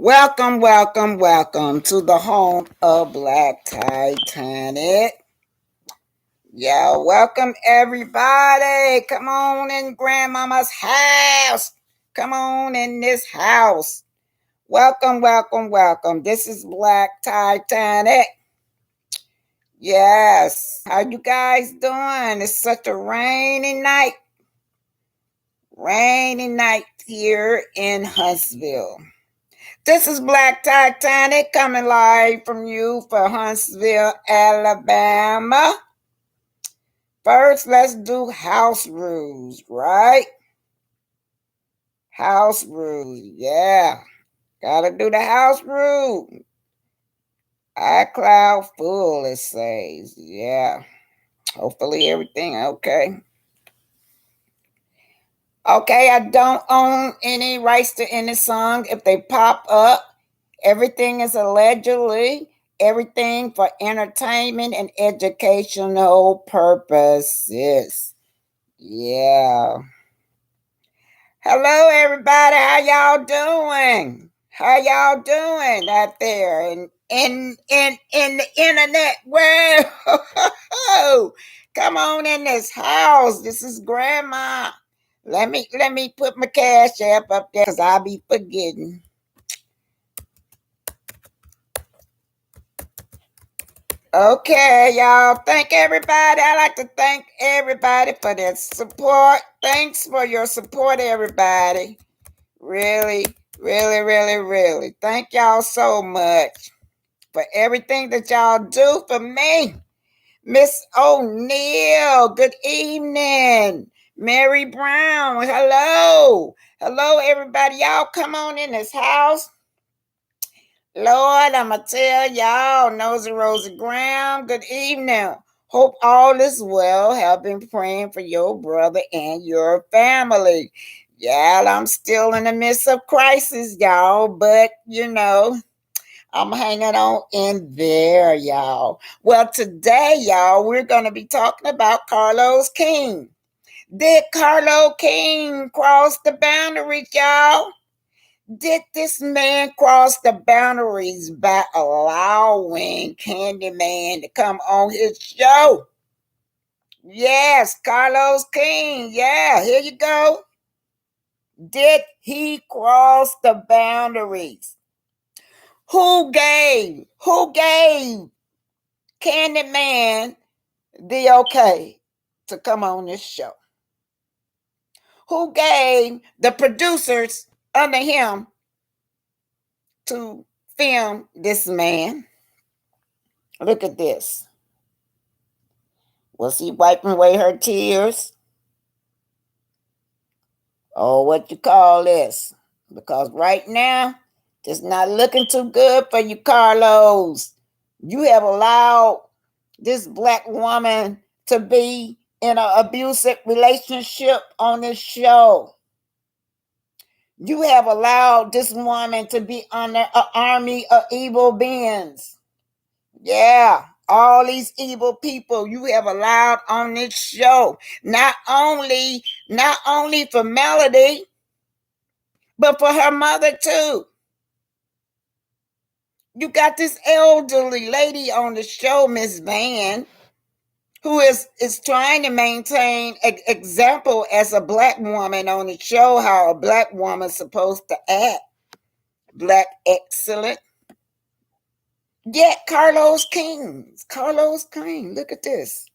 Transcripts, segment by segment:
Welcome to the home of Black Titanic. Yeah, welcome everybody. Come on in Grandmama's house. Come on in this house. Welcome. This is Black Titanic. Yes. How you guys doing? It's such a rainy night. Rainy night here in Huntsville. This is Black Titanic coming live from you for Huntsville, Alabama. First, let's do house rules, right? House rules, yeah. Gotta do the house rule. iCloud full, it says. Yeah. Hopefully everything okay. Okay, I don't own any rights to any song. If they pop up, everything is allegedly everything for entertainment and educational purposes. Yeah. Hello, everybody. How y'all doing? How y'all doing out there in the internet world? Come on in this house. This is Grandma. Let me put my cash app up there because I'll be forgetting. Okay, y'all. Thank everybody. I like to thank everybody for their support. Thanks for your support, everybody. Really. Thank y'all so much for everything that y'all do for me. Miss O'Neill, good evening. Mary Brown, hello. Hello, everybody. Y'all come on in this house. Lord, I'ma tell y'all, Nosy Rosie Graham, good evening. Hope all is well. Have been praying for your brother and your family. Yeah, I'm still in the midst of crisis, y'all, but I'm hanging on in there, y'all. Well, today, y'all, we're going to be talking about Carlos King. Did Carlos King cross the boundaries, y'all? Did this man cross the boundaries by allowing Candyman to come on his show? Yes, Carlos King. Yeah, here you go. Did he cross the boundaries? Who gave Candyman the okay to come on this show? Who gave the producers under him to film this man? Look at this. Was he wiping away her tears? Oh, what you call this? Because right now, it's not looking too good for you, Carlos. You have allowed this black woman to be in an abusive relationship on this show. You have allowed this woman to be under an army of evil beings. Yeah, all these evil people you have allowed on this show. Not only for Melody, but for her mother too. You got this elderly lady on the show, Miss Van, who is trying to maintain an example as a black woman on the show, how a black woman's supposed to act. Black excellent. Yet Carlos King, look at this.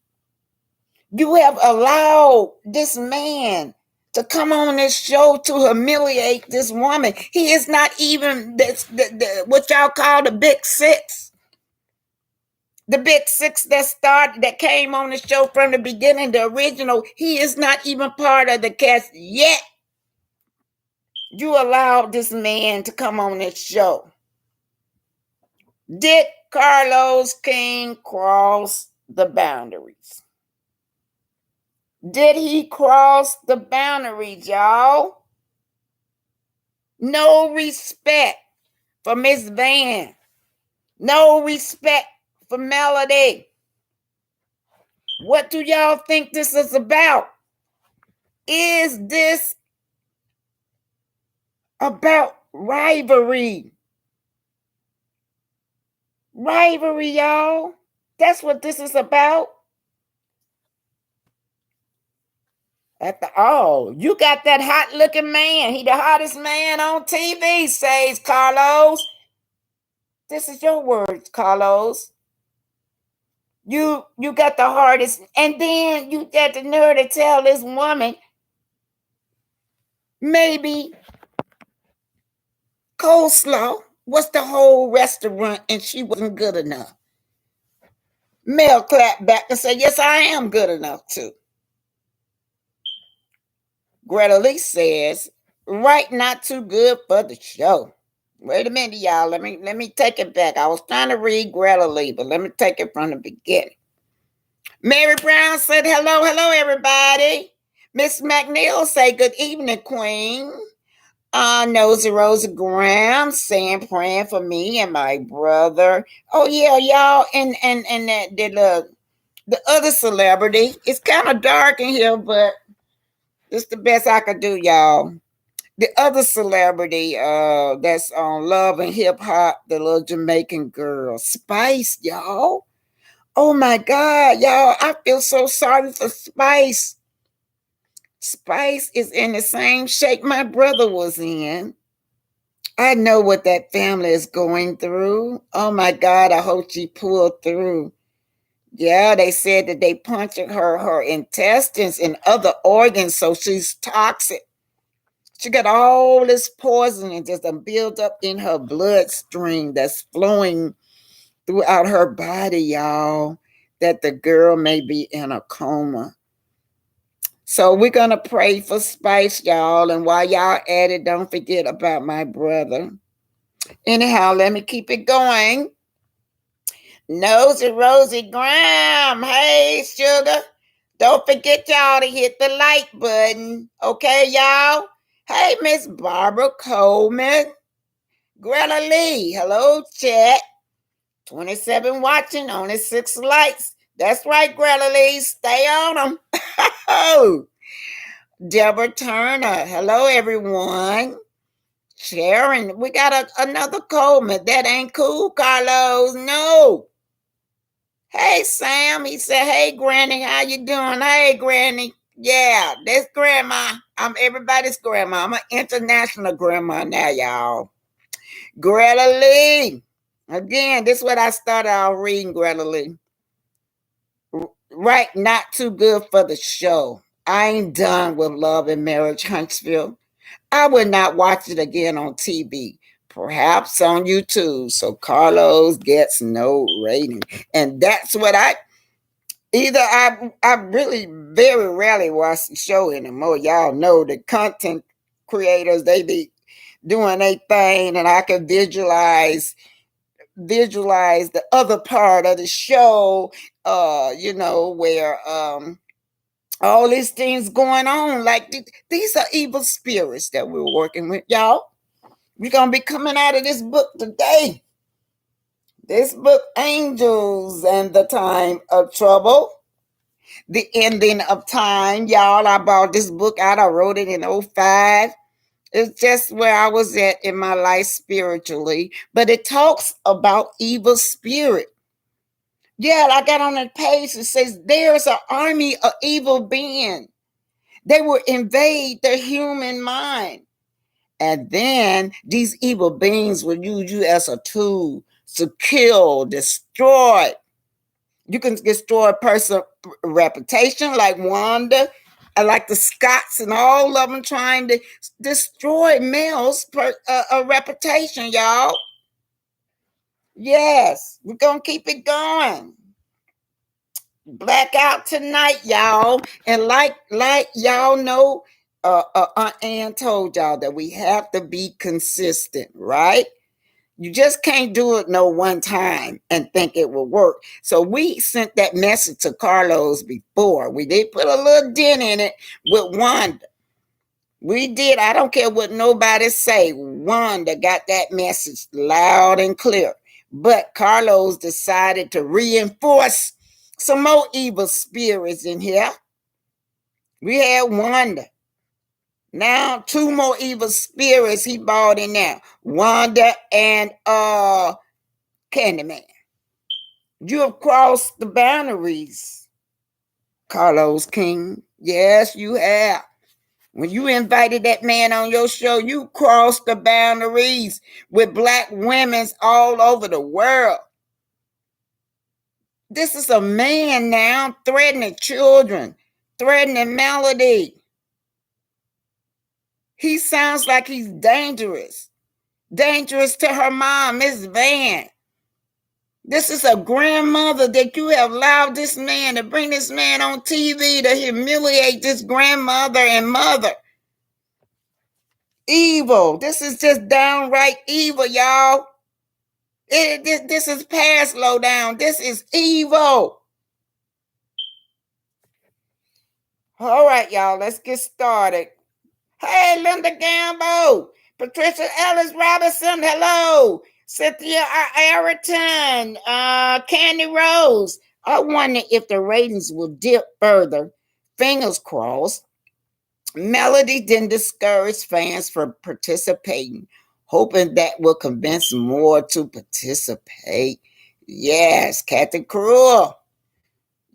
You have allowed this man to come on this show to humiliate this woman. He is not even what y'all call the big six. The big six that came on the show from the beginning, the original. He is not even part of the cast yet. You allowed this man to come on this show. Did Carlos King cross the boundaries? Did he cross the boundaries, y'all? No respect for Miss Van. No respect for Melody. What do y'all think this is about? Is this about rivalry? Rivalry, y'all. That's what this is about. After all, you got that hot looking man. He the hottest man on TV, says Carlos. This is your words, Carlos. You got the hardest, and then you got the nerve to tell this woman maybe coleslaw was the whole restaurant and she wasn't good enough. Mel clapped back and said, yes, I am good enough too. Greta Lee says, right, not too good for the show. Wait a minute, y'all. Let me take it back. I was trying to read Greta Lee, but let me take it from the beginning. Mary Brown said, hello, everybody. Miss McNeil say, good evening, Queen. Nosy Rosa Graham saying, praying for me and my brother. Oh yeah, y'all, and that the other celebrity. It's kind of dark in here, but it's the best I could do, y'all. The other celebrity that's on Love and Hip Hop, the little Jamaican girl, Spice, y'all. Oh my God, y'all, I feel so sorry for Spice. Spice is in the same shape my brother was in. I know what that family is going through. Oh my God, I hope she pulled through. Yeah, they said that they punctured her intestines and other organs, so she's toxic. She got all this poison and just built up in her bloodstream that's flowing throughout her body, y'all, that the girl may be in a coma. So we're going to pray for Spice, y'all. And while y'all at it, don't forget about my brother. Anyhow, let me keep it going. Nosy Rosie Graham. Hey, sugar. Don't forget, y'all, to hit the like button. Okay, y'all? Hey, Miss Barbara Coleman. Greta Lee. Hello, chat. 27 watching, only 6 likes. That's right, Greta Lee. Stay on them. Oh, Deborah Turner. Hello, everyone. Sharon, we got another Coleman. That ain't cool, Carlos. No. Hey, Sam. He said, hey, Granny, how you doing? Hey, Granny. Yeah, that's Grandma. I'm everybody's grandma. I'm an international grandma now, y'all. Greta Lee. Again, this is what I started out reading, Greta Lee. Right, not too good for the show. I ain't done with Love and Marriage Huntsville. I would not watch it again on TV, perhaps on YouTube. So Carlos gets no rating. And that's what I really very rarely watch the show anymore. Y'all know the content creators, they be doing a thing and I can visualize the other part of the show, where all these things going on. Like these are evil spirits that we're working with, y'all. We're gonna be coming out of this book today. This book, Angels and the Time of Trouble. The Ending of Time, y'all. I bought this book out. I wrote it in 05. It's just where I was at in my life spiritually. But it talks about evil spirit. Yeah, I got on that page. It says there's an army of evil beings. They will invade the human mind. And then these evil beings will use you as a tool to kill, destroy. You can destroy a person's reputation, like Wanda, like the Scots, and all of them trying to destroy Mel's reputation, y'all. Yes, we're going to keep it going. Blackout tonight, y'all. And like y'all know, Aunt Ann told y'all that we have to be consistent, right? You just can't do it no one time and think it will work. So we sent that message to Carlos before. We did put a little dent in it with Wanda. We did. I don't care what nobody say. Wanda got that message loud and clear. But Carlos decided to reinforce some more evil spirits in here. We had Wanda. Now 2 more evil spirits he brought in there. Wanda and Candyman. You have crossed the boundaries, Carlos King. Yes, you have. When you invited that man on your show, you crossed the boundaries with black women all over the world. This is a man now threatening children, threatening Melody. He sounds like he's dangerous. Dangerous to her mom, Miss Van. This is a grandmother that you have allowed this man to bring this man on TV to humiliate this grandmother and mother. Evil. This is just downright evil, y'all. This is past low down. This is evil. All right, y'all, let's get started. Hey, Linda Gamble, Patricia Ellis Robinson, hello. Cynthia Ayrton, Candy Rose. I wonder if the ratings will dip further. Fingers crossed. Melody didn't discourage fans from participating, hoping that will convince more to participate. Yes, Kathy Cruel.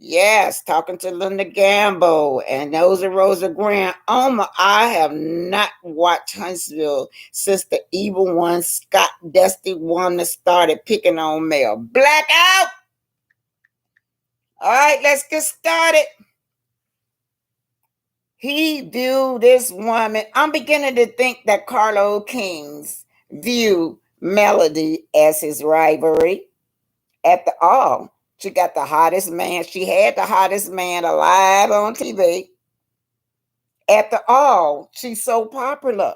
Yes, talking to Linda Gamble and those of Rosa Grant. I have not watched Huntsville since the evil one, Scott Dusty Wanda, started picking on Mel. Blackout! All right, let's get started. He viewed this woman. I'm beginning to think that Carlo Kings view Melody as his rivalry. After all, she got the hottest man. She had the hottest man alive on TV. After all, she's so popular.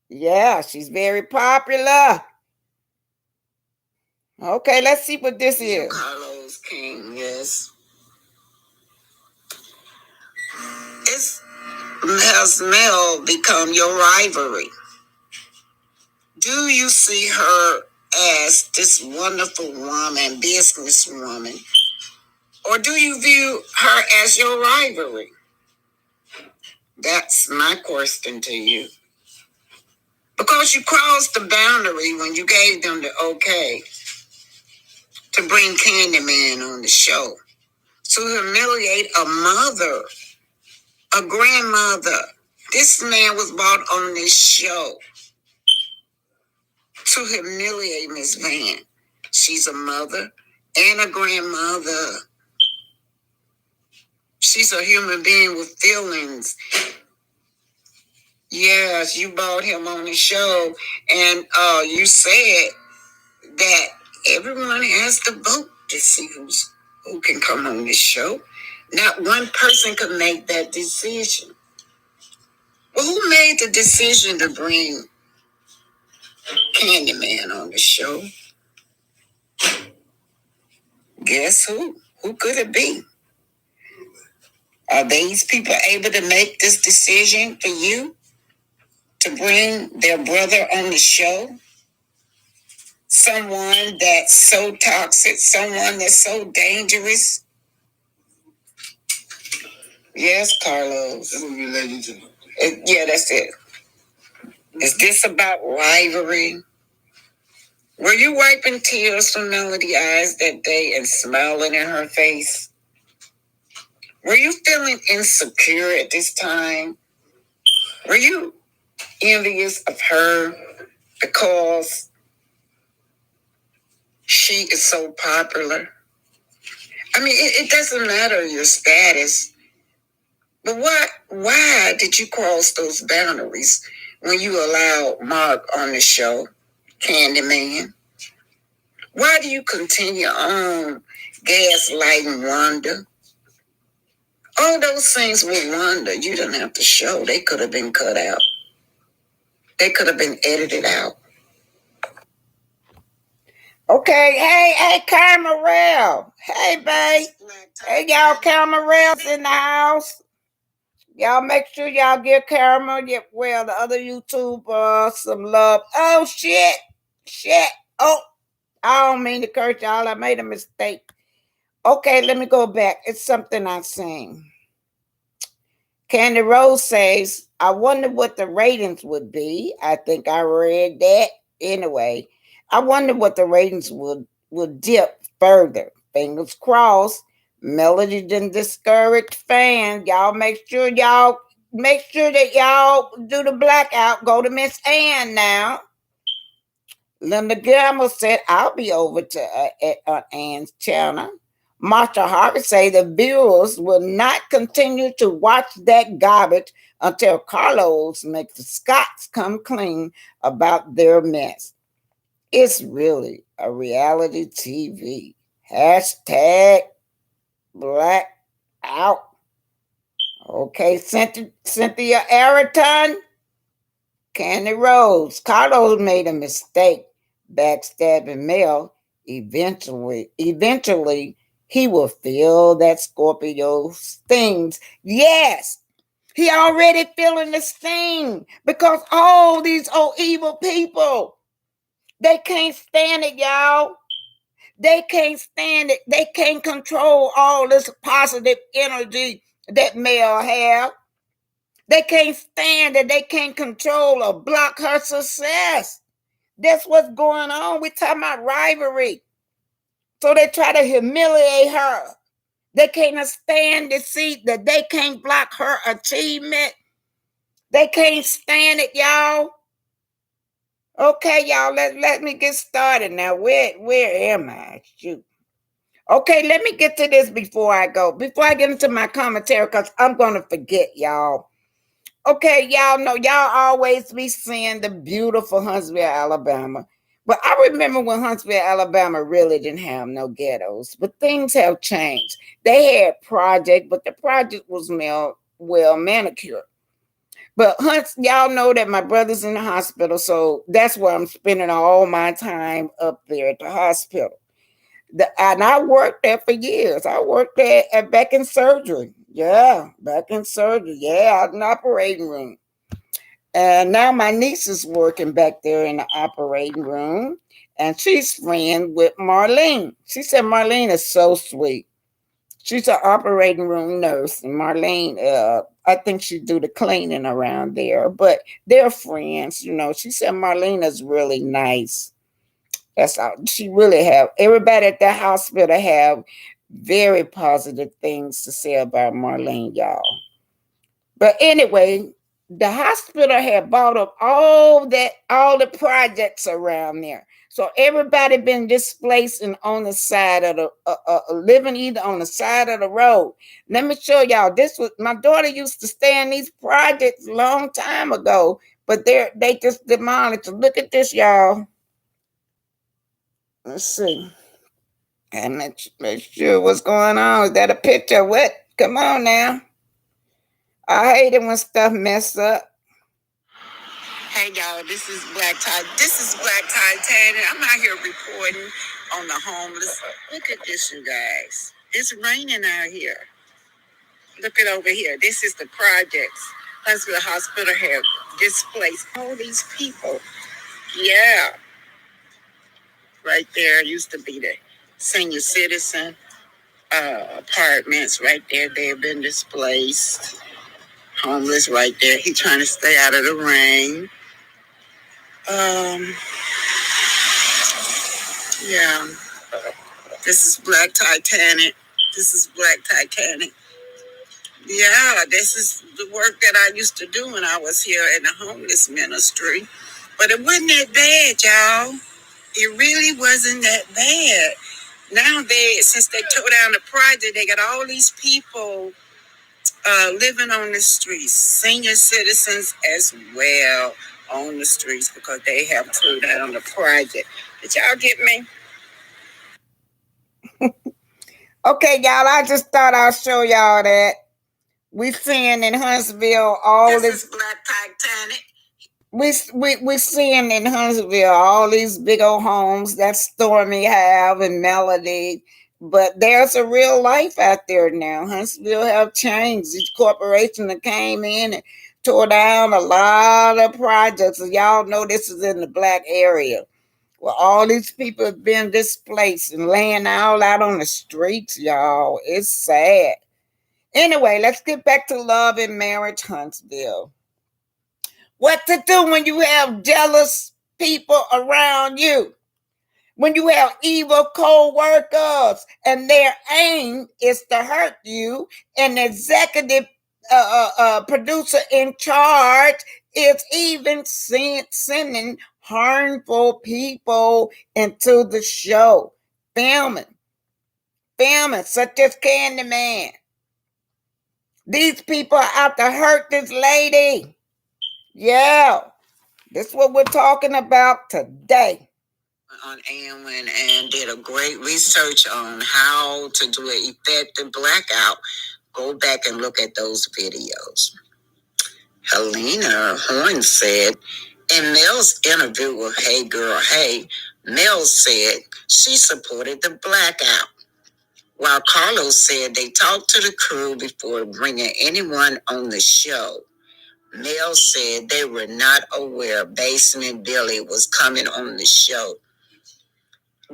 Yeah, she's very popular. Okay, let's see what this is. Carlos King, yes. Has Mel become your rivalry? Do you see her as this wonderful woman, businesswoman, or do you view her as your rivalry? That's my question to you. Because you crossed the boundary when you gave them the okay to bring Candyman on the show, to humiliate a mother, a grandmother. This man was brought on this show to humiliate Miss Van. She's a mother and a grandmother. She's a human being with feelings. Yes, you brought him on the show, and you said that everyone has to vote to see who can come on this show. Not one person could make that decision. Well, who made the decision to bring Candyman on the show? Guess who? Who could it be? Are these people able to make this decision for you to bring their brother on the show? Someone that's so toxic, someone that's so dangerous. Yes, Carlos. That's what we led you to. Yeah, that's it. Is this about rivalry? Were you wiping tears from Melody's eyes that day and smiling in her face? Were you feeling insecure at this time? Were you envious of her because she is so popular? I mean, it doesn't matter your status. But why did you cross those boundaries when you allowed Mark on the show, Candyman? Why do you continue on gaslighting Wanda? All those things with Wanda, you didn't have to show. They could have been cut out. They could have been edited out. Okay, hey, Camarel. Hey, babe. Hey, y'all, Camarel's in the house. Y'all make sure y'all give Caramel, the other YouTuber, some love. Oh, shit. Oh, I don't mean to curse y'all. I made a mistake. Okay, let me go back. It's something I seen. Candy Rose says, I wonder what the ratings would be. I think I read that. Anyway, I wonder what the ratings would dip further. Fingers crossed. Melody didn't discourage fans. Y'all make sure that y'all do the blackout. Go to Miss Ann now. Linda Gamble said, "I'll be over to Ann's channel." Marsha Harvey say the viewers will not continue to watch that garbage until Carlos makes the Scots come clean about their mess. It's really a reality TV. Hashtag black out. Okay, Cynthia Araton, Candy Rose. Carlos made a mistake backstabbing Mel. Eventually, he will feel that Scorpio stings. Yes, he already feeling the sting because all these old evil people, they can't stand it, y'all. They can't stand it. They can't control all this positive energy that Mel have. They can't stand it. They can't control or block her success. That's what's going on. We're talking about rivalry. So they try to humiliate her. They can't stand to see that they can't block her achievement. They can't stand it, y'all. Okay, y'all, let me get started now. Where am I? Shoot. Okay, let me get to this before I go. Before I get into my commentary, because I'm going to forget, y'all. Okay, y'all know y'all always be seeing the beautiful Huntsville, Alabama. But I remember when Huntsville, Alabama really didn't have no ghettos. But things have changed. They had project, but the project was well manicured. But y'all know that my brother's in the hospital, so that's where I'm spending all my time up there at the hospital. And I worked there for years. I worked there back in surgery. Yeah, back in surgery. Yeah, out in the operating room. And now my niece is working back there in the operating room. And she's friends with Marlene. She said Marlene is so sweet. She's an operating room nurse. And Marlene, I think she do the cleaning around there. But they're friends, you know. She said Marlene is really nice. That's all. She really have. Everybody at that hospital have very positive things to say about Marlene, y'all. But anyway, the hospital had bought up all the projects around there. So everybody been displaced and on the side of the living either on the side of the road. Let me show y'all. This was my daughter used to stay in these projects a long time ago, but they just demolished. Look at this, y'all. Let's see. And make sure what's going on. Is that a picture? What? Come on now. I hate it when stuff mess up. Hey y'all, this is Blacktitanic. I'm out here reporting on the homeless. Look at this, you guys. It's raining out here. Look at over here. This is the projects. Huntsville Hospital have displaced all these people. Yeah. Right there used to be the senior citizen apartments right there. They have been displaced. Homeless right there. He trying to stay out of the rain. Yeah. This is Blacktitanic. Yeah, this is the work that I used to do when I was here in the homeless ministry. But it wasn't that bad, y'all. It really wasn't that bad. Now since they tore down the project, they got all these people living on the streets, senior citizens as well on the streets because they have tore down the project. Did y'all get me? Okay, y'all, I just thought I'll show y'all that. We seeing in Huntsville all this Blacktitanic. We seeing in Huntsville all these big old homes that Stormy have and Melody. But there's a real life out there now. Huntsville have changed. These corporations that came in and tore down a lot of projects. And y'all know this is in the black area. Well, all these people have been displaced and laying all out on the streets, y'all. It's sad. Anyway, let's get back to Love and Marriage Huntsville. What to do when you have jealous people around you? When you have evil co-workers and their aim is to hurt you, and the executive producer in charge is even sending harmful people into the show, filming, such as Candyman. These people are out to hurt this lady. Yeah, this is what we're talking about today. On Amwin and did a great research on how to do an effective blackout. Go back and look at those videos. Helena Horn said in Mel's interview with Hey Girl Hey, Mel said she supported the blackout, while Carlos said they talked to the crew before bringing anyone on the show. Mel said they were not aware Basement Billy was coming on the show.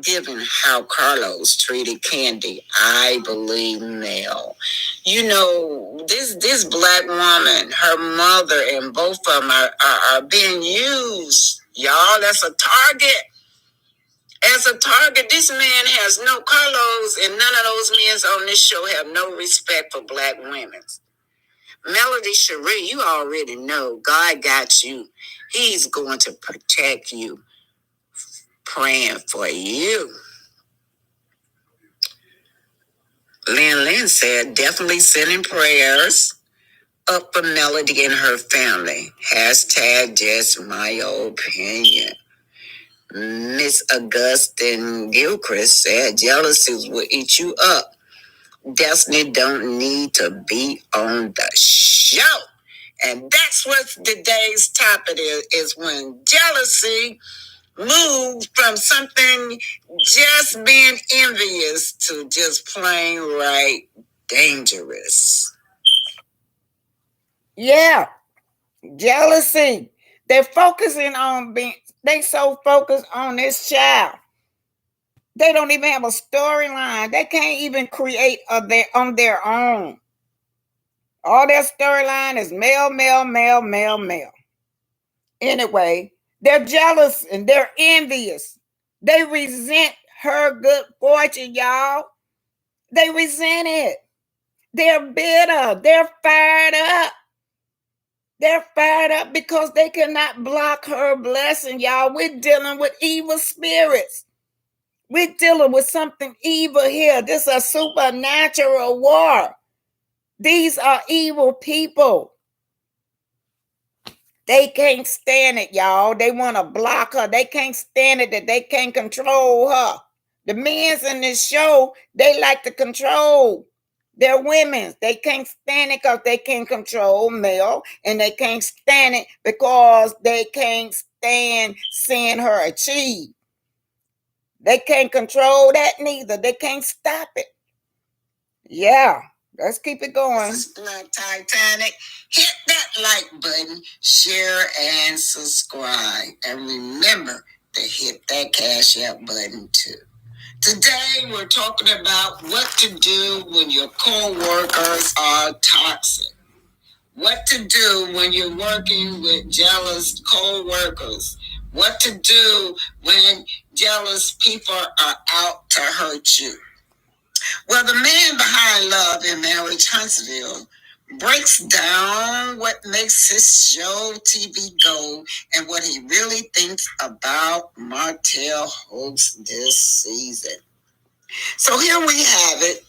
Given how Carlos treated Candy, I believe Mel. You know, this black woman, her mother, and both of them are being used. Y'all, that's a target. As a target, this man has no Carlos, and none of those men on this show have no respect for black women. Melody Cherie, you already know God got you. He's going to protect you. Praying for you. Lynn said, definitely sending prayers up for Melody and her family. Hashtag just my opinion. Miss Augustine Gilchrist said, jealousy will eat you up. Destiny don't need to be on the show. And that's what today's topic is when jealousy moved from something just being envious to just plain right dangerous. Yeah, jealousy. They're focusing on they so focused on this child. They don't even have a storyline. They can't even create on their own. All their storyline is male. Anyway, they're jealous and they're envious. They resent her good fortune, y'all. They resent it. They're bitter. They're fired up. They're fired up because they cannot block her blessing, y'all. We're dealing with evil spirits. We're dealing with something evil here. This is a supernatural war. These are evil people. They can't stand it, y'all. They want to block her. They can't stand it that they can't control her. The men's in this show, they like to control their women. They can't stand it because they can't control Mel, and they can't stand it because they can't stand seeing her achieve. They can't control that neither. They can't stop it. Yeah. Let's keep it going. This is Blacktitanic. Hit that like button, share, and subscribe. And remember to hit that Cash App button too. Today we're talking about what to do when your co-workers are toxic. What to do when you're working with jealous co-workers. What to do when jealous people are out to hurt you. Well, the man behind Love and Marriage Huntsville breaks down what makes his show TV go and what he really thinks about Martell Hoax this season. So here we have it,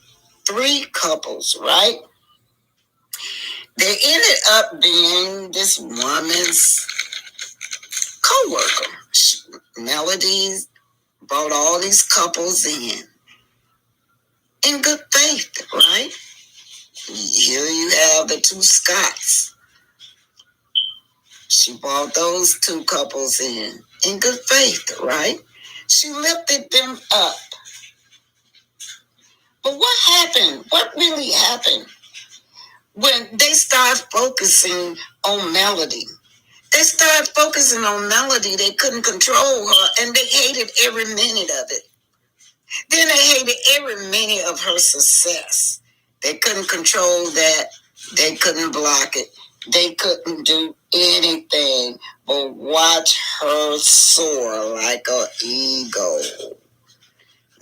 3 couples, right? They ended up being this woman's co-worker. Melody brought all these couples in good faith, right? Here you have the 2 Scotts. She brought those 2 couples in good faith, right? She lifted them up. But what happened? What really happened? When they started focusing on Melody. They started focusing on Melody. They couldn't control her, and they hated every minute of it. Then they hated every minute of her success. They couldn't control that. They couldn't block it. They couldn't do anything but watch her soar like an eagle.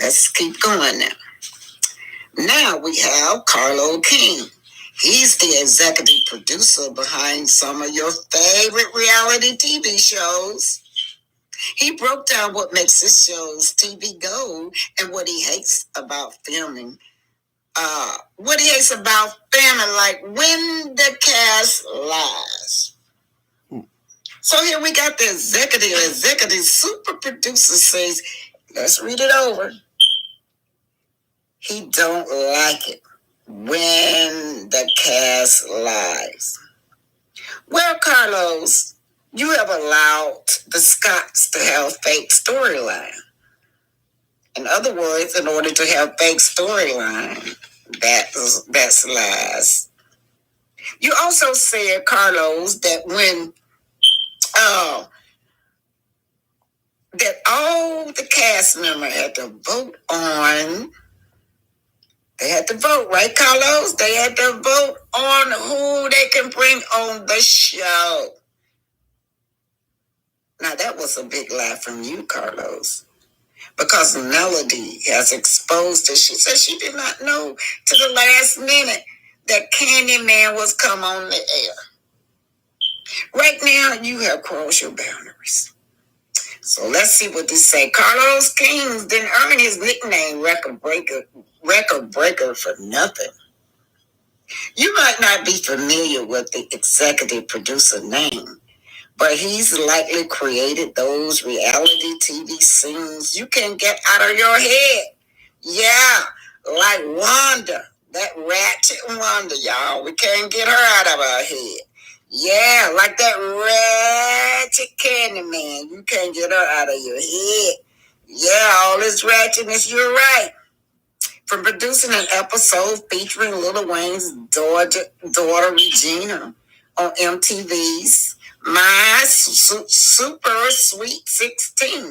Let's keep going now. Now we have Carlo King. He's the executive producer behind some of your favorite reality TV shows. He broke down what makes his shows TV gold and what he hates about filming. What he hates about filming, like when the cast lies. So here we got the executive super producer says, let's read it over. He don't like it when the cast lies. Well, Carlos, you have allowed the Scotts to have fake storyline. In other words, in order to have fake storyline, that's lies. You also said, Carlos, that when that all the cast members had to vote on. They had to vote, right, Carlos? They had to vote on who they can bring on the show. Now, that was a big lie from you, Carlos, because Melody has exposed it. She said she did not know to the last minute that Candyman was come on the air. Right now, you have crossed your boundaries. So let's see what they say. Carlos Kings didn't earn his nickname record breaker for nothing. You might not be familiar with the executive producer name, but he's likely created those reality TV scenes you can't get out of your head. Yeah, like Wanda, that ratchet Wanda, y'all. We can't get her out of our head. Yeah, like that ratchet Candyman. You can't get her out of your head. Yeah, all this ratchetness, you're right. From producing an episode featuring Lil Wayne's daughter Regina on MTV's My Super Sweet 16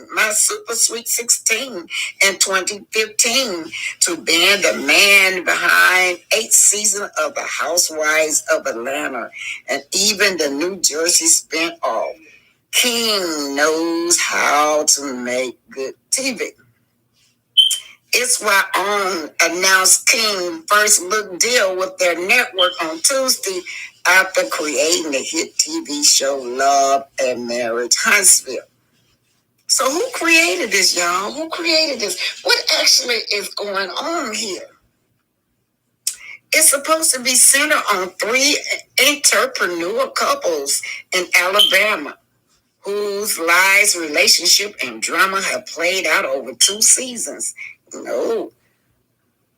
in 2015 to being the man behind 8th season of The Housewives of Atlanta and even the New Jersey spinoff. King knows how to make good TV. It's why OWN announced King's first book deal with their network on Tuesday after creating the hit TV show Love and Marriage Huntsville. So who created this, y'all? Who created this? What actually is going on here? It's supposed to be centered on 3 entrepreneur couples in Alabama whose lives, relationship, and drama have played out over 2 seasons. No.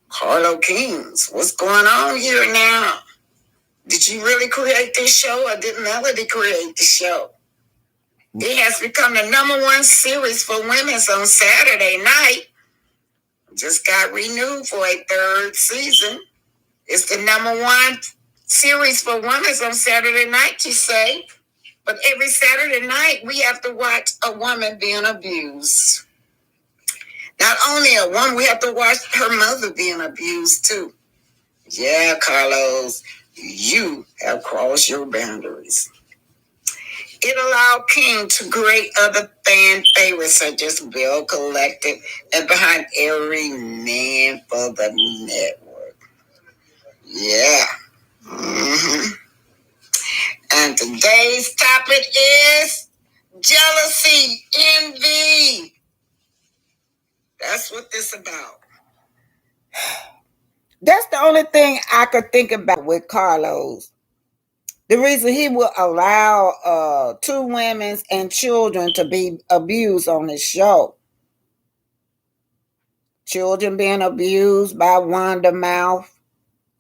Carlo Kings, what's going on here now? Did you really create this show or did Melody create the show? It has become the #1 series for women on Saturday night. Just got renewed for a 3rd season. It's the #1 series for women on Saturday night, you say. But every Saturday night, we have to watch a woman being abused. Not only a woman, we have to watch her mother being abused too. Yeah, Carlos, you have crossed your boundaries. It allowed King to create other fan favorites such as Bill Collective and Behind Every Man for the Network. Yeah. And today's topic is jealousy, envy. That's what this about. That's the only thing I could think about with Carlos. The reason he will allow 2 women and children to be abused on his show. Children being abused by Wanda Mouth,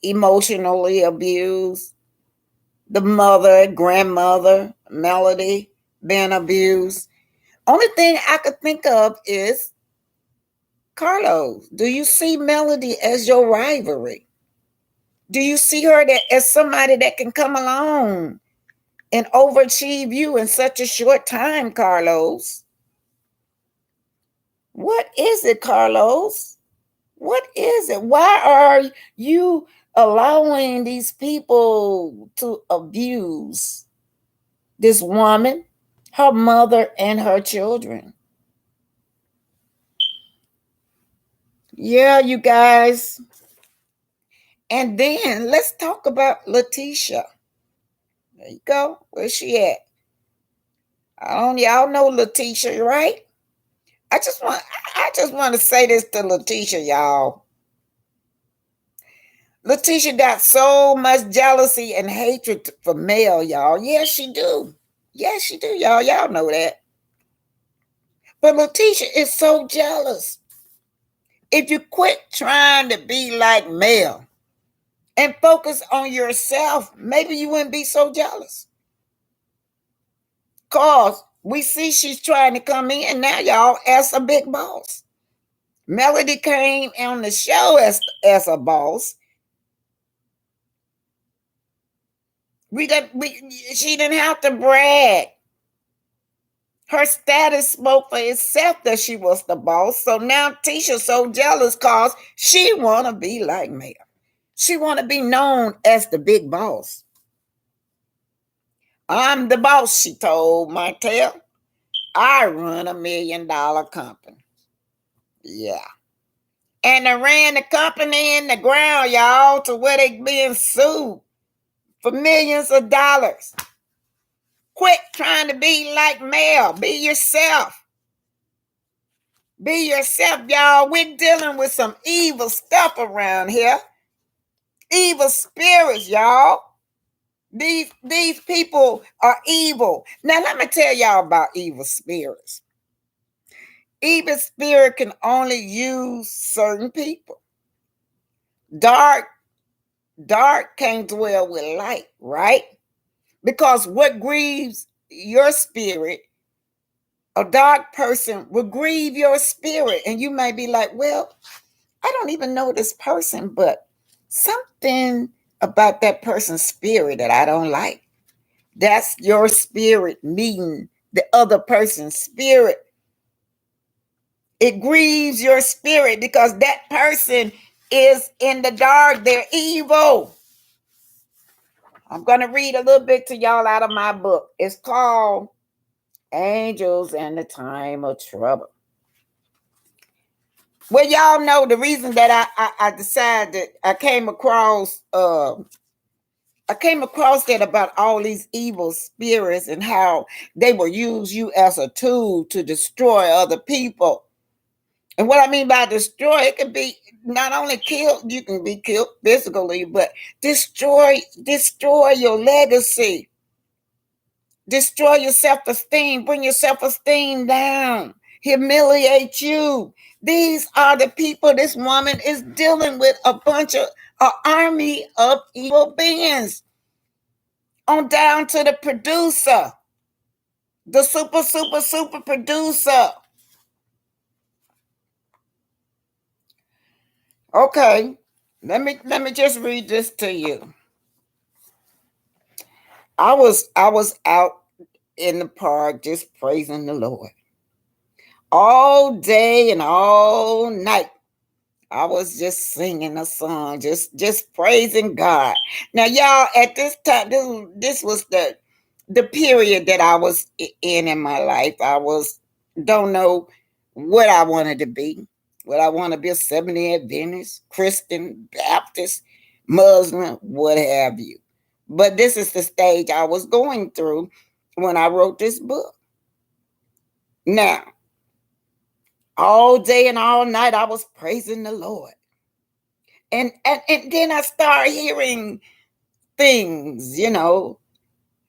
emotionally abused. The mother, grandmother, Melody being abused. Only thing I could think of is Carlos, do you see Melody as your rivalry? Do you see her as somebody that can come along and overachieve you in such a short time, Carlos? What is it, Carlos? What is it? Why are you allowing these people to abuse this woman, her mother, and her children? Yeah, you guys. And then let's talk about Letitia. There you go. Where's she at? I don't y'all know Letitia, right? I just want to say this to Letitia, y'all. Letitia got so much jealousy and hatred for Mel, y'all. Yes, she do. Yes, she do, y'all. Y'all know that. But Letitia is so jealous. If you quit trying to be like Mel and focus on yourself, maybe you wouldn't be so jealous. Cause we see she's trying to come in now, y'all, as a big boss. Melody came on the show as a boss. She didn't have to brag. Her status spoke for itself that she was the boss. So now Tisha's so jealous cause she wanna be like Mel. She wanna be known as the big boss. I'm the boss, she told Martell. I run $1 million company. Yeah. And they ran the company in the ground, y'all, to where they being sued for millions of dollars. Quit trying to be like Mel. Be yourself. Be yourself, y'all. We're dealing with some evil stuff around here. Evil spirits, y'all. These people are evil. Now let me tell y'all about evil spirits. Evil spirit can only use certain people. Dark, dark can't dwell with light, right? Because what grieves your spirit, a dark person will grieve your spirit. And you may be like, well, I don't even know this person, but something about that person's spirit that I don't like. That's your spirit meeting the other person's spirit. It grieves your spirit because that person is in the dark. They're evil. I'm going to read a little bit to y'all out of my book. It's called Angels in the Time of Trouble. Well, y'all know the reason that I decided I came across that about all these evil spirits and how they will use you as a tool to destroy other people. And what I mean by destroy, it can be not only killed, you can be killed physically, but destroy your legacy. Destroy your self-esteem, bring your self-esteem down, humiliate you. These are the people this woman is dealing with, a bunch of an army of evil beings. On down to the producer, the super producer. Okay, let me just read this to you. I was out in the park just praising the Lord all day and all night. I was just singing a song, just praising God. Now, y'all, at this time, this was the period that I was in my life. I was don't know what I wanted to be. Would I want to be a Seventh-day Adventist, Christian, Baptist, Muslim, what have you? But this is the stage I was going through when I wrote this book. Now, all day and all night, I was praising the Lord. And then I start hearing things,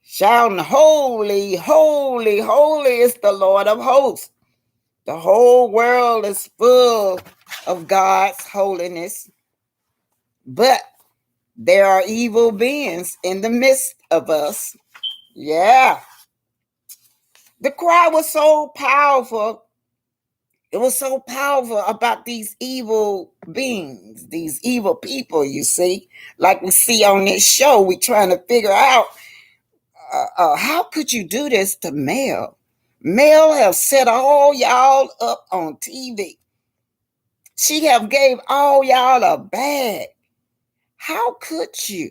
shouting, holy, holy, holy is the Lord of hosts. The whole world is full of God's holiness. But there are evil beings in the midst of us. Yeah. The cry was so powerful. It was so powerful about these evil beings, these evil people, you see. Like we see on this show, we trying to figure out how could you do this to Mel? Mel have set all y'all up on TV. She have gave all y'all a bag. How could you?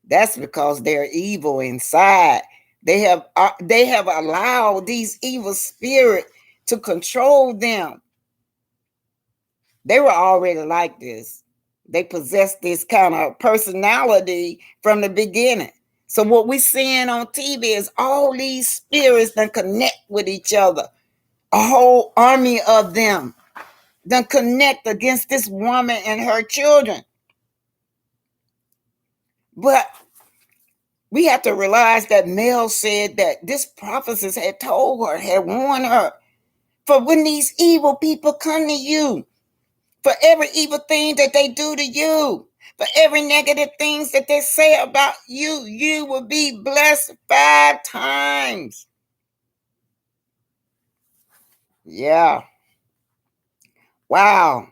That's because they're evil inside. They have allowed these evil spirits to control them. They were already like this. They possessed this kind of personality from the beginning. So what we're seeing on TV is all these spirits that connect with each other. A whole army of them that connect against this woman and her children. But we have to realize that Mel said that this prophetess had told her, had warned her, for when these evil people come to you, for every evil thing that they do to you, for every negative things that they say about you, you will be blessed 5 times. Yeah. Wow.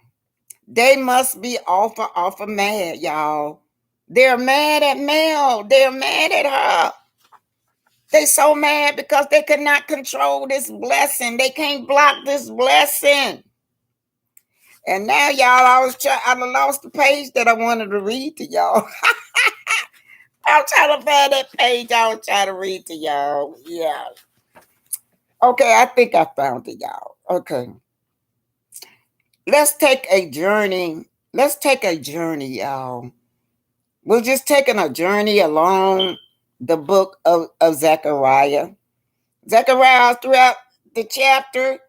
They must be awful mad, y'all. They're mad at Mel. They're mad at her. They so mad because they could not control this blessing. They can't block this blessing. And now, y'all, I lost the page that I wanted to read to y'all. I'm trying to find that page I was trying to read to y'all. Yeah. Okay, I think I found it, y'all. Okay. Let's take a journey. Let's take a journey, y'all. We're just taking a journey along the book of Zechariah. Zechariah, throughout the chapter,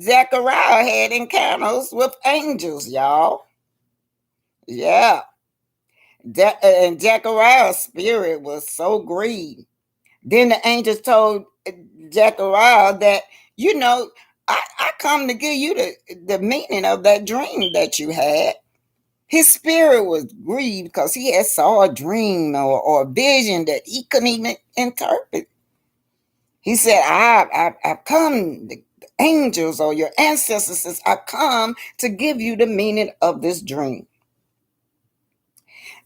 Zechariah had encounters with angels, y'all. Yeah. And Zechariah's spirit was so grieved. Then the angels told Zechariah that, you know, I come to give you the meaning of that dream that you had. His spirit was grieved because he had saw a dream or a vision that he couldn't even interpret. He said, I've come, the angels or your ancestors says, I come to give you the meaning of this dream.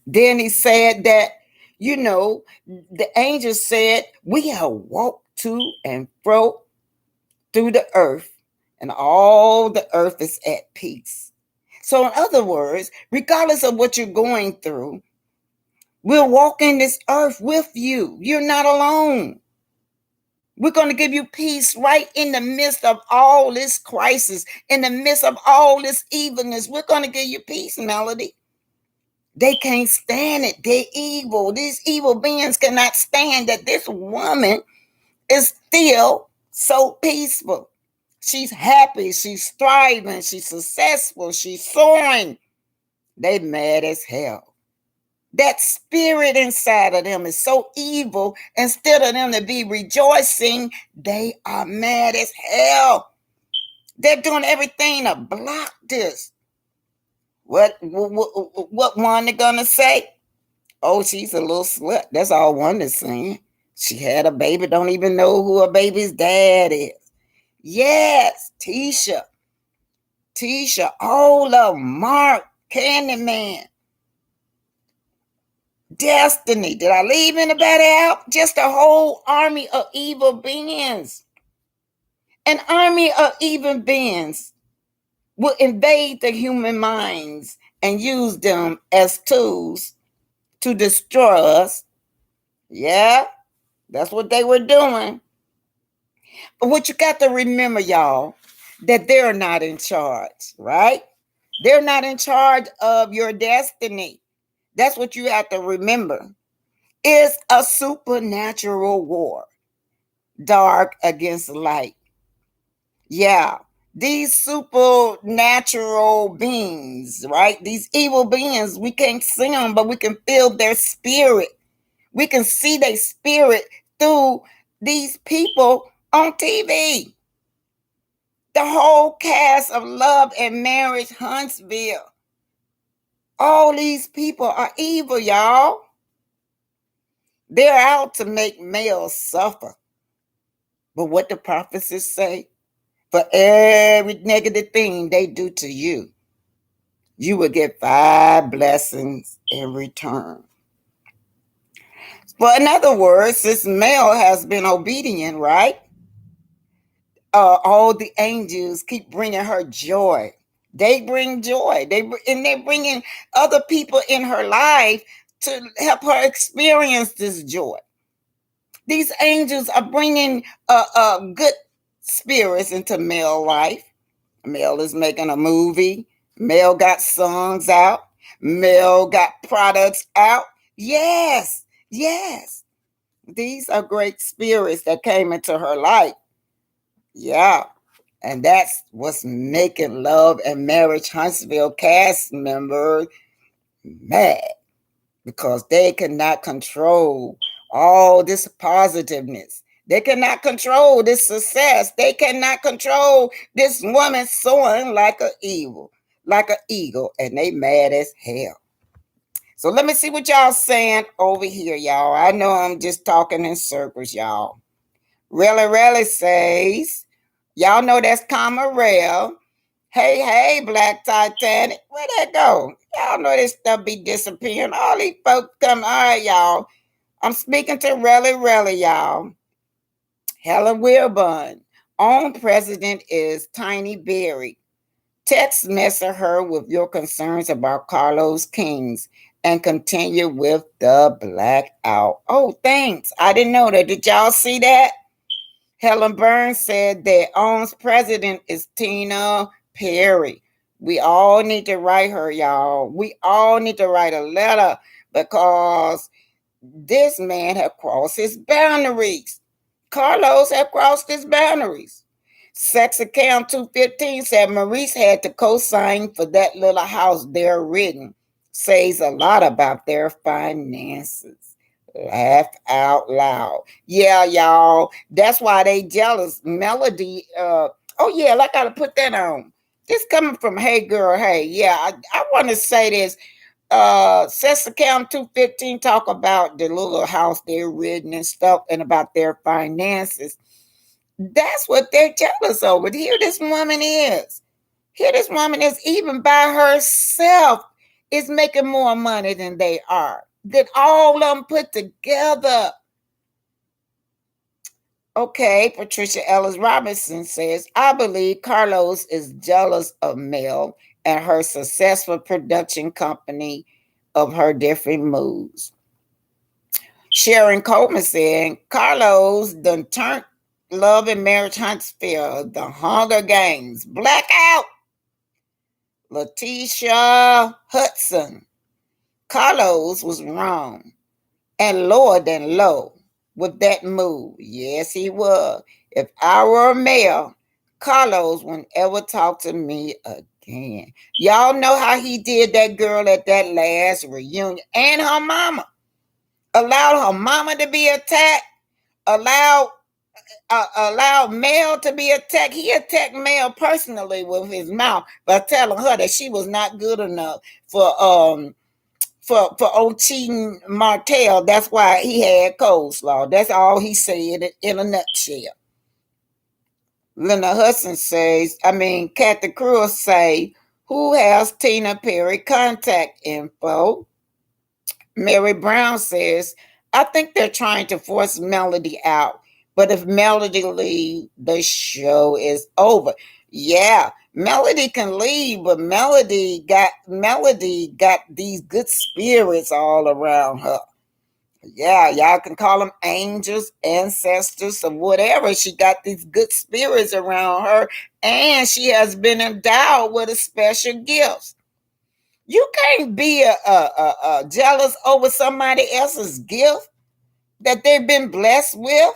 Then he said that, you know, the angel said, we have walked to and fro through the earth, and all the earth is at peace. So, in other words, regardless of what you're going through, we're walking this earth with you. You're not alone. We're going to give you peace right in the midst of all this crisis, in the midst of all this evilness. We're going to give you peace, Melody. They can't stand it. They're evil. These evil beings cannot stand that this woman is still so peaceful. She's happy. She's thriving. She's successful. She's soaring. They mad as hell. That spirit inside of them is so evil. Instead of them to be rejoicing, they are mad as hell. They're doing everything to block this. What one they gonna say? Oh, she's a little slut. That's all one is saying. She had a baby, don't even know who her baby's dad is. Yes, Tisha, Ola, Mark, Candyman, Destiny. Did I leave anybody out? Just a whole army of evil beings. An army of evil beings will invade the human minds and use them as tools to destroy us. Yeah, that's what they were doing. But what you got to remember, y'all, that they're not in charge, right? They're not in charge of your destiny. That's what you have to remember. It's a supernatural war, dark against light. Yeah, these supernatural beings, right? These evil beings, we can't see them, but we can feel their spirit. We can see their spirit through these people on TV. The whole cast of Love and Marriage Huntsville. All these people are evil, y'all. They're out to make males suffer. But what the prophecies say, for every negative thing they do to you, you will get 5 blessings in return. But in other words, this male has been obedient, right? All the angels keep bringing her joy. They bring joy. They're bringing other people in her life to help her experience this joy. These angels are bringing good spirits into Mel's life. Mel is making a movie. Mel got songs out. Mel got products out. Yes, yes. These are great spirits that came into her life. Yeah. And that's what's making Love and Marriage Huntsville cast members mad because they cannot control all this positiveness. They cannot control this success. They cannot control this woman soaring like an eagle, and they mad as hell. So let me see what y'all saying over here, y'all. I know I'm just talking in circles, y'all. Really says, y'all know that's Camarel. Hey, Black Titanic. Where that go? Y'all know this stuff be disappearing. All these folks come. All right, y'all. I'm speaking to Relly, y'all. Helen Wilburn. Own president is Tiny Berry. Text message her with your concerns about Carlos Kings and continue with the blackout. Oh, thanks. I didn't know that. Did y'all see that? Helen Burns said that owns president is Tina Perry. We all need to write her, y'all. We all need to write a letter because this man had crossed his boundaries. Carlos had crossed his boundaries. Sex account 215 said Maurice had to co-sign for that little house they're written. Says a lot about their finances. Laugh out loud. Yeah, y'all. That's why they jealous. Melody, oh yeah, I gotta put that on. This coming from Hey Girl, Hey. Yeah, I want to say this. Sex account 215 talk about the little house they're written and stuff and about their finances. That's what they're jealous over. Here this woman is. Here this woman is even by herself is making more money than they are. Than all of them put together. Okay, Patricia Ellis Robinson says, I believe Carlos is jealous of Mel and her successful production company of her different moves. Sharon Coleman said, Carlos done turned Love and Marriage Huntsville, The Hunger Games, Blackout. Letitia Hudson, Carlos was wrong and lower than low with that move. Yes, he was. If I were a male, Carlos wouldn't ever talk to me again. Y'all know how he did that girl at that last reunion and her mama. Allowed her mama to be attacked. Allowed Mel to be attacked. He attacked Mel personally with his mouth by telling her that she was not good enough for old cheating Martell. That's why he had coleslaw. That's all he said in a nutshell. Linda Hudson says, Kathy Cruz say, who has Tina Perry contact info? Mary Brown says, I think they're trying to force Melody out. But if Melody leaves, the show is over. Yeah, Melody can leave, but Melody got these good spirits all around her. Yeah, y'all can call them angels, ancestors, or whatever. She got these good spirits around her, and she has been endowed with a special gifts. You can't be a jealous over somebody else's gift that they've been blessed with.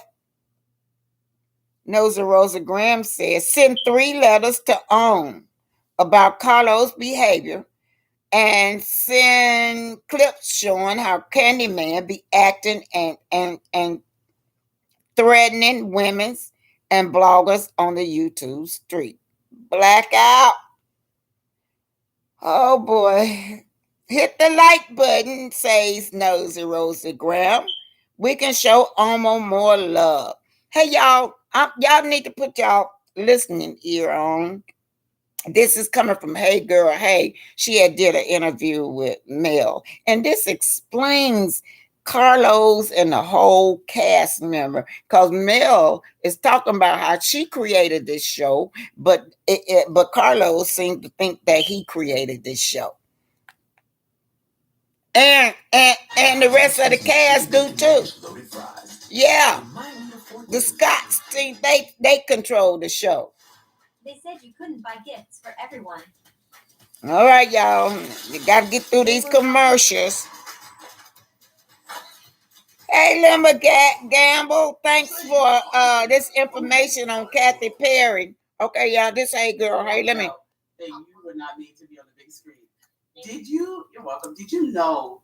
Nosa Rosa Graham says, send 3 letters to OWN about Carlos' behavior and send clips showing how Candyman be acting and threatening women's and bloggers on the YouTube street. Blackout. Oh boy. Hit the like button, says Nosy Rosa Graham. We can show Omo more love. Hey y'all, y'all need to put y'all listening ear on. This is coming from Hey Girl, Hey. She had did an interview with Mel, and this explains Carlos and the whole cast member. Because Mel is talking about how she created this show, but but Carlos seemed to think that he created this show. And the rest of the cast do too. Yeah. The Scotts think they control the show. They said you couldn't buy gifts for everyone. All right, y'all. You got to get through these commercials. Hey, Limber Gamble, thanks for this information on Kathy Perry. Okay, y'all, this hey girl. Hey, let me. Hey, you were not made to be on the big screen. Did you? You're welcome. Did you know?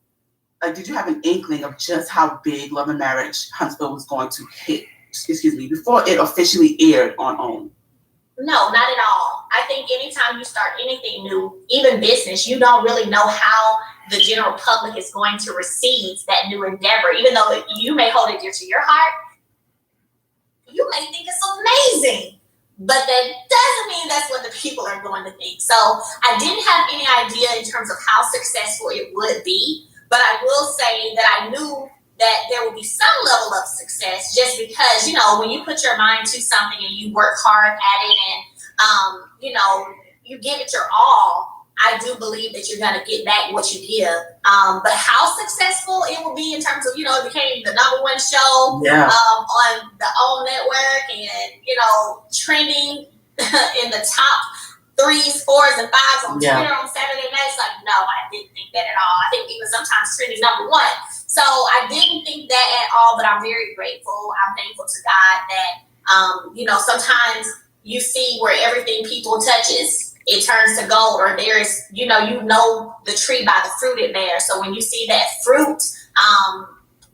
Did you have an inkling of just how big Love and Marriage Huntsville was going to hit? Excuse me, before it officially aired on OWN. No, not at all. I think anytime you start anything new, even business, you don't really know how the general public is going to receive that new endeavor. Even though you may hold it dear to your heart, you may think it's amazing. But that doesn't mean that's what the people are going to think. So I didn't have any idea in terms of how successful it would be. But I will say that I knew that there would be some level of success just because, when you put your mind to something and you work hard at it and, you give it your all, I do believe that you're going to get back what you give. But how successful it will be in terms of, it became the #1 show on the OWN network and, trending in the top 3s, 4s, and 5s on Twitter on Saturday nights. Like, no, I didn't think that at all. I think even sometimes trending #1. So I didn't think that at all, but I'm very grateful. I'm thankful to God that, sometimes you see where everything people touches, it turns to gold, or there's, you know the tree by the fruit it bears. So when you see that fruit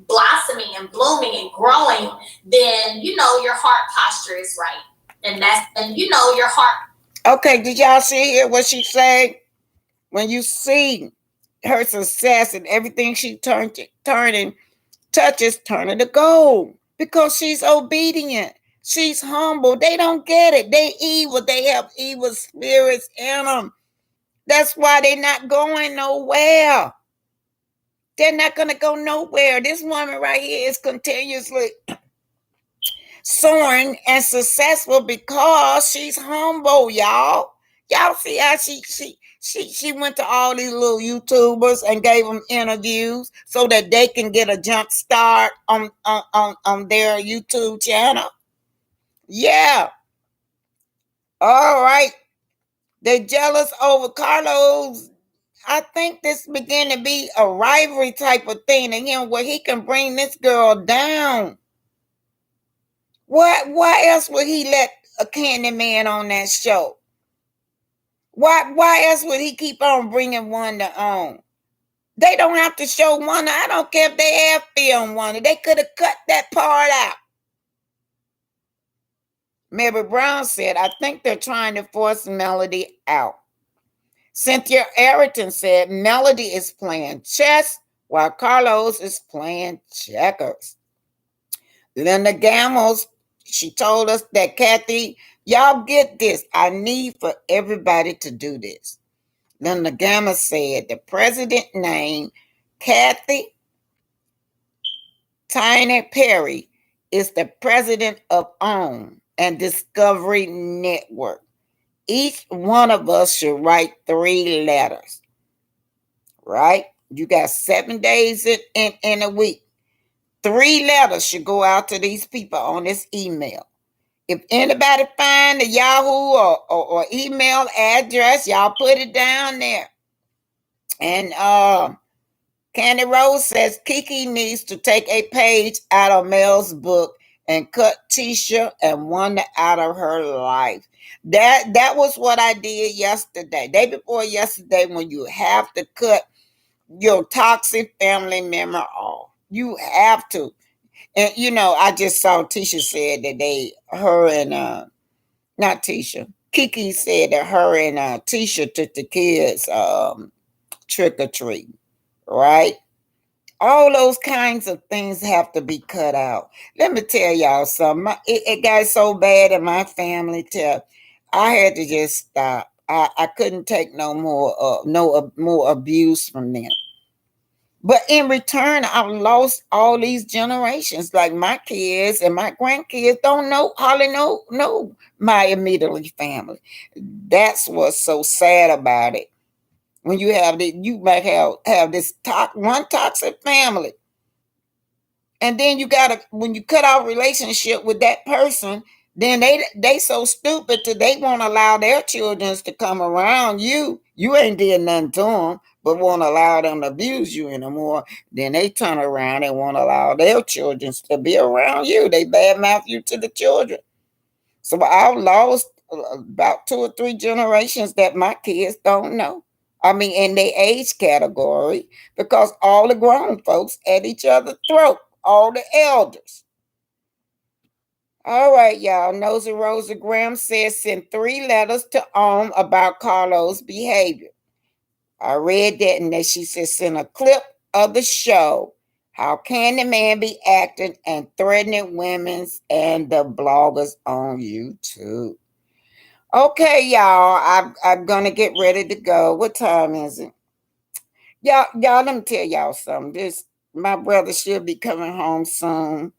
blossoming and blooming and growing, then, your heart posture is right. And your heart. Okay, did y'all see what she said? When you see her success and everything she turning touches turning to gold because she's obedient. She's humble. They don't get it. They evil. They have evil spirits in them. That's why they're not going nowhere. They're not going to go nowhere. This woman right here is continuously soaring and successful because she's humble, y'all. Y'all see how she went to all these little YouTubers and gave them interviews so that they can get a jump start on their YouTube channel. Yeah. All right. They jealous over Carlos. I think this began to be a rivalry type of thing to him where he can bring this girl down. Why else would he let a candy man on that show? Why else would he keep on bringing Wanda on? They don't have to show Wanda. I don't care if they have filmed Wanda. They could have cut that part out. Mary Brown said, I think they're trying to force Melody out. Cynthia Arrington said, Melody is playing chess while Carlos is playing checkers. Linda Gamos, she told us that Kathy, y'all get this. I need for everybody to do this. Linda Gamos said the president named Kathy Tiny Perry is the president of OWN and Discovery Network. Each one of us should write 3 letters. Right? You got 7 days in a week. 3 letters should go out to these people on this email. If anybody find the Yahoo or email address, y'all put it down there. And Candy Rose says Kiki needs to take a page out of Mel's book and cut Tisha and Wanda out of her life. That was what I did yesterday. Day before yesterday, when you have to cut your toxic family member off. You have to. And I just saw Tisha said that her and not Tisha. Kiki said that her and Tisha took the kids trick or treat, right? All those kinds of things have to be cut out. Let me tell y'all something. It got so bad in my family till I had to just stop. I couldn't take no more abuse from them. But in return, I've lost all these generations. Like my kids and my grandkids don't hardly know my immediate family. That's what's so sad about it. When you have you might have this one toxic family, and then when you cut off relationship with that person, Then they so stupid that they won't allow their children to come around you. You ain't did nothing to them, but won't allow them to abuse you anymore. Then they turn around and won't allow their children to be around you. They badmouth you to the children. So I've lost about 2 or 3 generations that my kids don't know. I mean, in their age category, because all the grown folks at each other's throat, all the elders. All right, y'all. Nosy Rosa Graham says send 3 letters to about Carlos' behavior. I read that, and then she said send a clip of the show. How can the man be acting and threatening women's and the bloggers on YouTube? Okay, y'all. I'm gonna get ready to go. What time is it? Y'all, let me tell y'all something. This my brother should be coming home soon.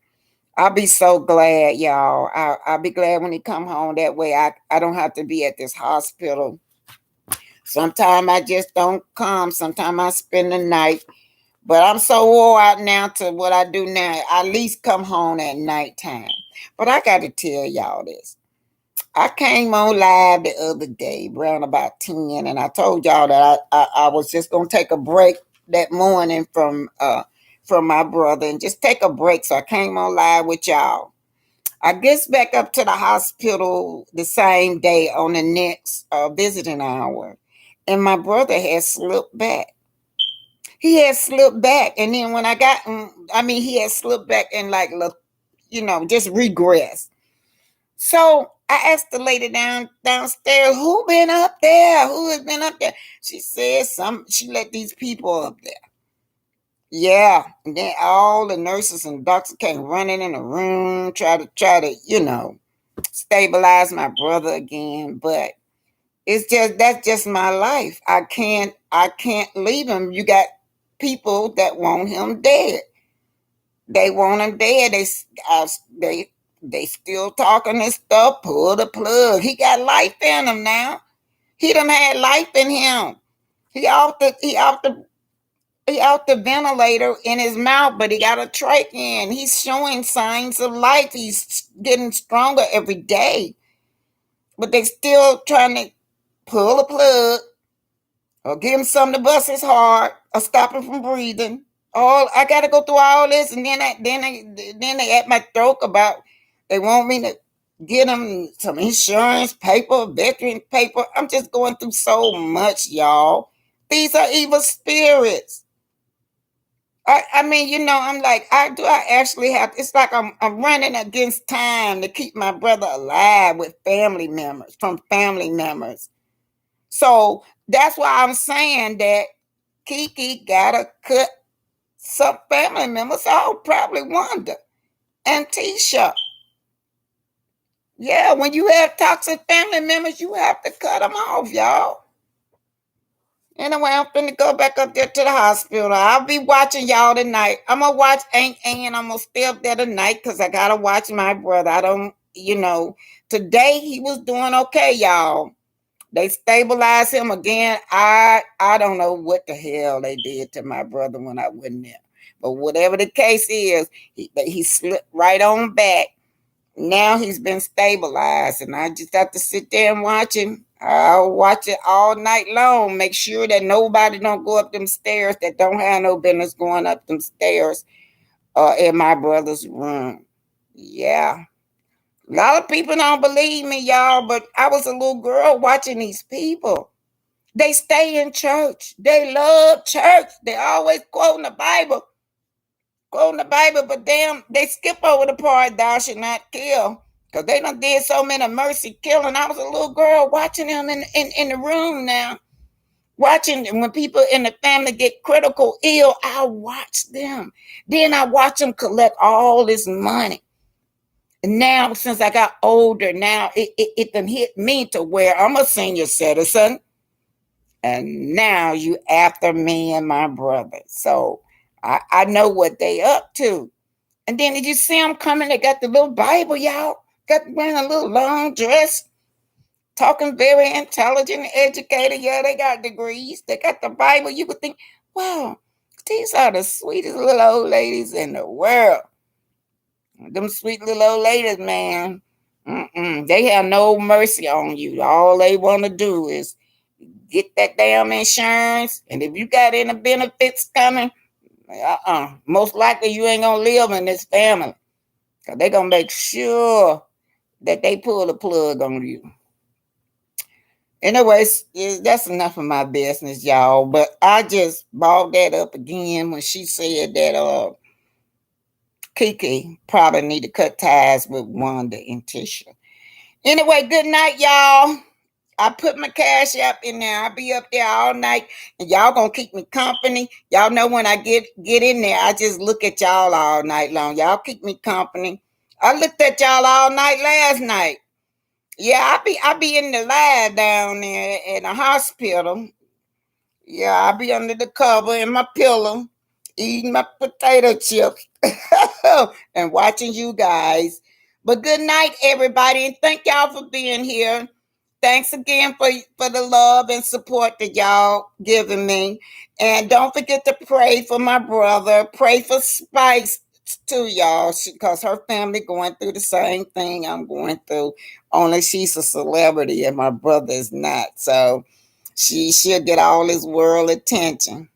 I'll be so glad, y'all. I'll be glad when he come home. That way I don't have to be at this hospital. Sometimes I just don't come. Sometimes I spend the night. But I'm so wore out now to what I do now. I at least come home at nighttime. But I got to tell y'all this. I came on live the other day, around about 10, and I told y'all that I was just going to take a break that morning from my brother and just take a break. So I came on live with y'all. I gets back up to the hospital the same day on the next visiting hour, and my brother had slipped back. He had slipped back, and then when I got, he had slipped back and like, look, just regressed. So I asked the lady downstairs, who been up there? Who has been up there? She said she let these people up there. Yeah. And then all the nurses and doctors came running in the room, try to stabilize my brother again. But that's just my life. I can't leave him. You got people that want him dead. They want him dead. They still talking this stuff. Pull the plug. He got life in him now. He done had life in him. He off the ventilator in his mouth, but he got a trach in. He's showing signs of life. He's getting stronger every day. But they still trying to pull the plug or give him something to bust his heart or stop him from breathing. All I got to go through all this, and then they at my throat about they want me to get them some insurance paper, veteran paper. I'm just going through so much, y'all. These are evil spirits. I'm like, I actually have? It's like I'm running against time to keep my brother alive with family members. So that's why I'm saying that Kiki gotta cut some family members out, probably Wanda and Tisha. Yeah, when you have toxic family members, you have to cut them off, y'all. Anyway, I'm finna go back up there to the hospital. I'll be watching y'all tonight. I'm gonna watch Aunt Ann. I'm gonna stay up there tonight because I gotta watch my brother. I don't, today he was doing okay, y'all. They stabilized him again. I don't know what the hell they did to my brother when I wasn't there. But whatever the case is, he slipped right on back. Now he's been stabilized, and I just have to sit there and watch him. I'll watch it all night long. Make sure that nobody don't go up them stairs that don't have no business going up them stairs in my brother's room. Yeah. A lot of people don't believe me, y'all, but I was a little girl watching these people. They stay in church. They love church. They always quoting the Bible, but damn, they skip over the part thou should not kill. Because they done did so many mercy killing. I was a little girl watching them in the room now. Watching when people in the family get critical ill, I watch them. Then I watch them collect all this money. And now, since I got older, now it done hit me to where I'm a senior citizen. And now you after me and my brother. So I know what they up to. And then did you see them coming? They got the little Bible, y'all. Got wearing a little long dress, talking very intelligent, educated. Yeah, they got degrees. They got the Bible. You would think, wow, these are the sweetest little old ladies in the world. Them sweet little old ladies, man. They have no mercy on you. All they want to do is get that damn insurance. And if you got any benefits coming, most likely you ain't gonna live in this family. Cause they gonna make sure that they pull the plug on you. Anyways, that's enough of my business, y'all. But I just brought that up again when she said that Kiki probably need to cut ties with Wanda and Tisha. Anyway, good night, y'all. I put my cash app in there. I'll be up there all night, and y'all gonna keep me company. Y'all know when I get in there, I just look at y'all all night long. Y'all keep me company. I looked at y'all all night last night. Yeah, I be in the lab down there in the hospital. Yeah, I be under the cover in my pillow, eating my potato chips and watching you guys. But good night, everybody, and thank y'all for being here. Thanks again for the love and support that y'all giving me. And don't forget to pray for my brother. Pray for Spice too, y'all, because her family going through the same thing I'm going through. Only she's a celebrity and my brother is not. So she'll get all this world attention.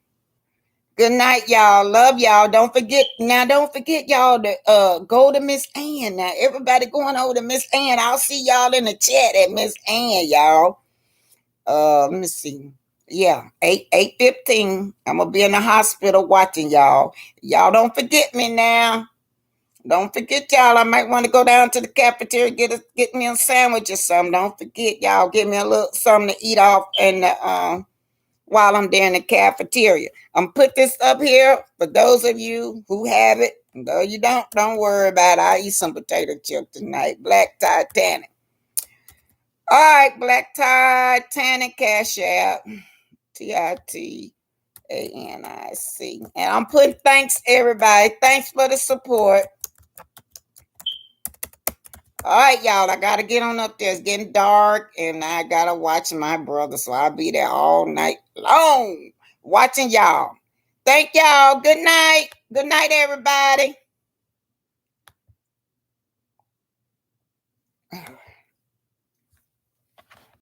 Good night, y'all. Love y'all. Don't forget y'all to go to Miss Ann. Now everybody going over to Miss Ann. I'll see y'all in the chat at Miss Ann, y'all. Let me see. Yeah, 8:15. I'm gonna be in the hospital watching y'all. Y'all don't forget me now. Don't forget y'all. I might want to go down to the cafeteria get me a sandwich or something. Don't forget y'all. Give me a little something to eat off and while I'm there in the cafeteria. I'm put this up here for those of you who have it. Though you don't worry about it. I'll eat some potato chip tonight. Black Titanic. All right, Black Titanic Cash App. TITANIC. And I'm putting thanks everybody. Thanks for the support. All right, y'all. I gotta get on up there. It's getting dark, and I gotta watch my brother, so I'll be there all night long watching y'all. Thank y'all. Good night. Good night, everybody.